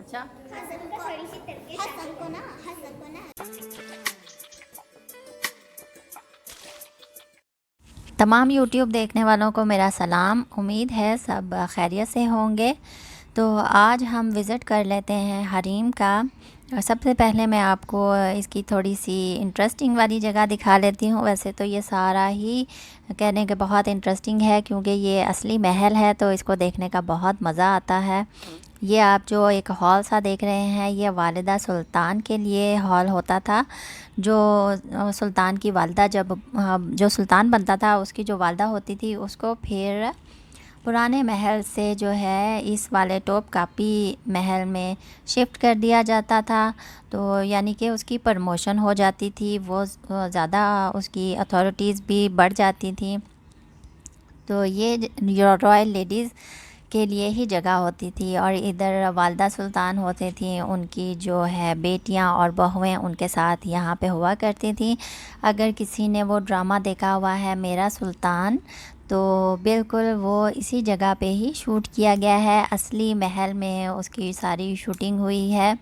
अच्छा, हसन को ना तमाम यूट्यूब देखने वालों को मेरा सलाम। उम्मीद है सब खैरियत से होंगे। तो आज हम विज़िट कर लेते हैं हरीम का। सबसे पहले मैं आपको इसकी थोड़ी सी इंटरेस्टिंग वाली जगह दिखा लेती हूँ। वैसे तो ये सारा ही कहने के बहुत इंटरेस्टिंग है, क्योंकि ये असली महल है, तो इसको देखने का बहुत मज़ा आता है। ये आप जो एक हॉल सा देख रहे हैं, ये वालिदा सुल्तान के लिए हॉल होता था। जो सुल्तान की वालिदा जब जो सुल्तान बनता था, उसकी जो वालिदा होती थी, उसको फिर पुराने महल से जो है इस वाले टॉप कापी महल में शिफ्ट कर दिया जाता था। तो यानी कि उसकी प्रमोशन हो जाती थी, वो ज़्यादा उसकी अथॉरिटीज़ भी बढ़ जाती थी। तो ये रॉयल लेडीज़ के लिए ही जगह होती थी, और इधर वालिदा सुल्तान होती थी, उनकी जो है बेटियां और बहुएं उनके साथ यहाँ पे हुआ करती थी। अगर किसी ने वो ड्रामा देखा हुआ है मेरा सुल्तान, तो बिल्कुल वो इसी जगह पे ही शूट किया गया है। असली महल में उसकी सारी शूटिंग हुई है।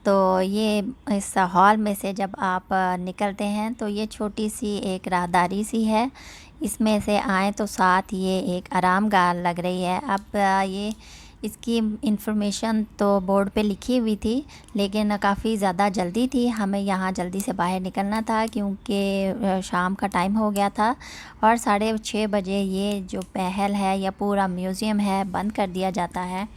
तो ये इस हॉल में से जब आप निकलते हैं, तो ये छोटी सी एक राहदारी सी है, इसमें से आए तो साथ ये एक आरामगाह लग रही है। अब ये इसकी इंफॉर्मेशन तो बोर्ड पे लिखी हुई थी, लेकिन काफ़ी ज़्यादा जल्दी थी, हमें यहाँ जल्दी से बाहर निकलना था, क्योंकि शाम का टाइम हो गया था और 6:30 बजे ये जो महल है या पूरा म्यूज़ियम है बंद कर दिया जाता है।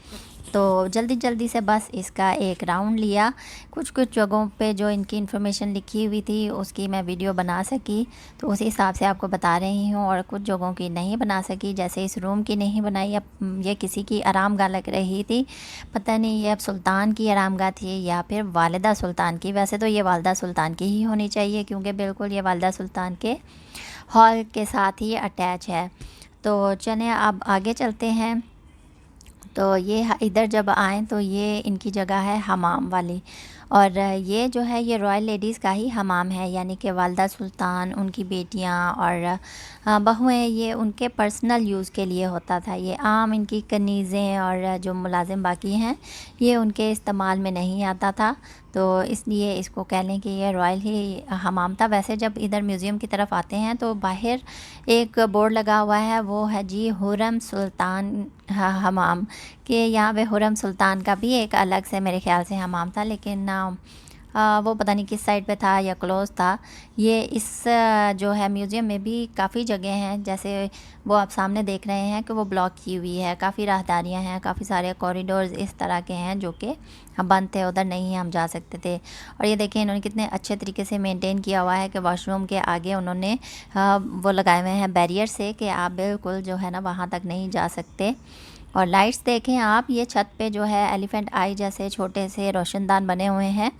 तो जल्दी जल्दी से बस इसका एक राउंड लिया। कुछ कुछ जगहों पे जो इनकी इन्फॉर्मेशन लिखी हुई थी उसकी मैं वीडियो बना सकी, तो उसी हिसाब से आपको बता रही हूँ, और कुछ जगहों की नहीं बना सकी, जैसे इस रूम की नहीं बनाई। अब ये किसी की आरामगाह लग रही थी, पता नहीं ये अब सुल्तान की आरामगाह थी या फिर वालिदा सुल्तान की। वैसे तो ये वालिदा सुल्तान की ही होनी चाहिए, क्योंकि बिल्कुल ये वालिदा सुल्तान के हॉल के साथ ही अटैच है। तो चलें अब आगे चलते हैं। तो ये इधर जब आएँ तो ये इनकी जगह है हमाम वाली, और ये जो है ये रॉयल लेडीज़ का ही हमाम है, यानी कि वालिदा सुल्तान, उनकी बेटियां और बहुएं, ये उनके पर्सनल यूज़ के लिए होता था। ये आम इनकी कनीज़ें और जो मुलाजिम बाकी हैं, ये उनके इस्तेमाल में नहीं आता था, तो इसलिए इसको कह लें कि ये रॉयल ही हमाम था। वैसे जब इधर म्यूज़ियम की तरफ आते हैं तो बाहर एक बोर्ड लगा हुआ है, वो है जी हुर्रम सुल्तान हमाम, कि यहाँ पे हुर्रम सुल्तान का भी एक अलग से मेरे ख़्याल से हमाम था, लेकिन वो पता नहीं किस साइड पे था या क्लोज़ था। ये इस जो है म्यूज़ियम में भी काफ़ी जगह हैं, जैसे वो आप सामने देख रहे हैं कि वो ब्लॉक की हुई है, काफ़ी राहदारियाँ हैं, काफ़ी सारे कॉरिडोर्स इस तरह के हैं जो कि बंद थे, उधर नहीं हम जा सकते थे। और ये देखिए इन्होंने कितने अच्छे तरीके से मेंटेन किया हुआ है कि वॉशरूम के आगे उन्होंने वो लगाए हुए हैं बैरियर से, कि आप बिल्कुल जो है ना वहाँ तक नहीं जा सकते। और लाइट्स देखें आप, ये छत पे जो है एलिफेंट आई जैसे छोटे से रोशनदान बने हुए हैं।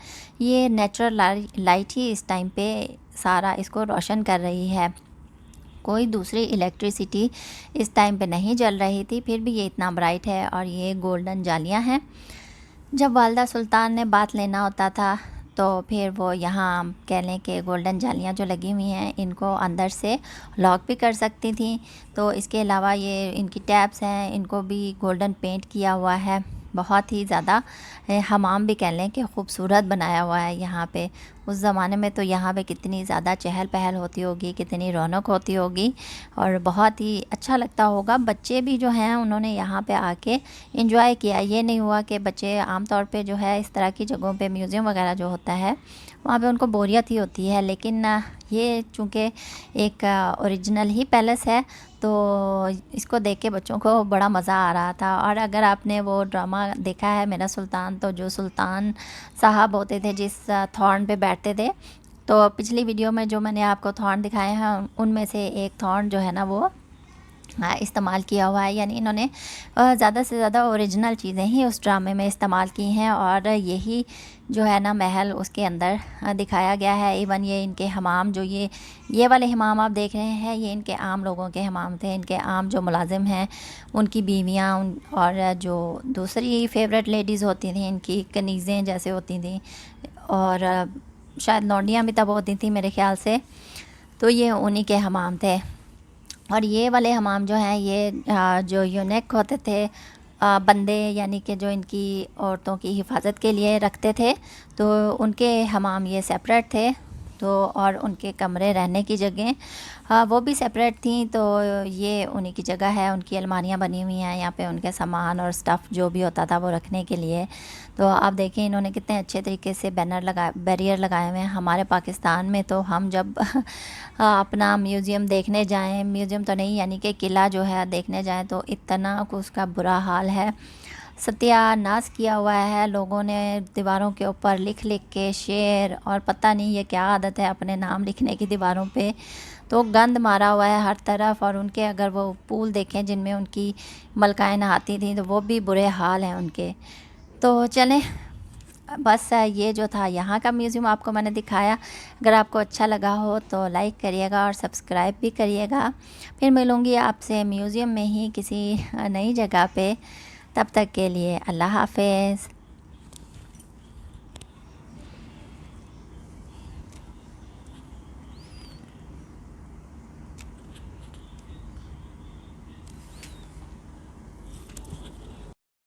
ये नेचुरल लाइट ही इस टाइम पे सारा इसको रोशन कर रही है, कोई दूसरी इलेक्ट्रिसिटी इस टाइम पे नहीं जल रही थी, फिर भी ये इतना ब्राइट है। और ये गोल्डन जालियां हैं। जब वालिदा सुल्तान ने बात लेना होता था, तो फिर वो यहाँ कह लें कि गोल्डन जालियाँ जो लगी हुई हैं, इनको अंदर से लॉक भी कर सकती थी। तो इसके अलावा ये इनकी टैप्स हैं, इनको भी गोल्डन पेंट किया हुआ है। बहुत ही ज़्यादा हमाम भी कह लें कि ख़ूबसूरत बनाया हुआ है यहाँ पे। उस ज़माने में तो यहाँ पे कितनी ज़्यादा चहल पहल होती होगी, कितनी रौनक होती होगी, और बहुत ही अच्छा लगता होगा। बच्चे भी जो हैं उन्होंने यहाँ पे आके एंजॉय किया। ये नहीं हुआ कि बच्चे आम तौर पे जो है इस तरह की जगहों पे म्यूज़ियम वगैरह जो होता है वहाँ पे उनको बोरियत ही होती है, लेकिन ये चूँकि एक ओरिजिनल ही पैलेस है, तो इसको देख के बच्चों को बड़ा मज़ा आ रहा था। और अगर आपने वो ड्रामा देखा है मेरा सुल्तान, तो जो सुल्तान साहब होते थे जिस थॉर्न पे बैठते थे, तो पिछली वीडियो में जो मैंने आपको थॉर्न दिखाए हैं उनमें से एक थॉर्न जो है ना वो इस्तेमाल किया हुआ है। यानी इन्होंने ज़्यादा से ज़्यादा ओरिजिनल चीज़ें ही उस ड्रामे में इस्तेमाल की हैं, और यही जो है ना महल उसके अंदर दिखाया गया है। इवन ये इनके हमाम, जो ये वाले हमाम आप देख रहे हैं, ये इनके आम लोगों के हमाम थे। इनके आम जो मुलाजिम हैं, उनकी बीवियाँ, और जो दूसरी फेवरेट लेडीज़ होती थी, इनकी कनीज़ें जैसे होती थी, और शायद लौंडियाँ भी तब होती थी मेरे ख़्याल से, तो ये उन्हीं के हमाम थे। और ये वाले हमाम जो हैं, ये जो यूनिक होते थे बंदे यानी कि जो इनकी औरतों की हिफाजत के लिए रखते थे, तो उनके हमाम ये सेपरेट थे। तो और उनके कमरे रहने की जगह वो भी सेपरेट थी। तो ये उन्हीं की जगह है, उनकी अलमारियाँ बनी हुई हैं यहाँ पे उनके सामान और स्टफ़ जो भी होता था वो रखने के लिए। तो आप देखें इन्होंने कितने अच्छे तरीके से बैरियर लगाए हुए हैं। हमारे पाकिस्तान में तो हम जब अपना म्यूज़ियम देखने जाएं, म्यूज़ियम तो नहीं यानी कि किला जो है देखने जाएं, तो इतना उसका बुरा हाल है, सत्यानाश किया हुआ है लोगों ने। दीवारों के ऊपर लिख लिख के शेर, और पता नहीं ये क्या आदत है अपने नाम लिखने की दीवारों पे। तो गंद मारा हुआ है हर तरफ। और उनके अगर वो पूल देखें जिनमें उनकी मलकाएं नहाती थी, तो वो भी बुरे हाल हैं उनके। तो चलें, बस ये जो था यहाँ का म्यूज़ियम आपको मैंने दिखाया। अगर आपको अच्छा लगा हो तो लाइक करिएगा और सब्सक्राइब भी करिएगा। फिर मिलूँगी आपसे म्यूज़ियम में ही किसी नई जगह पे। तब तक के लिए अल्लाह हाफ़िज़।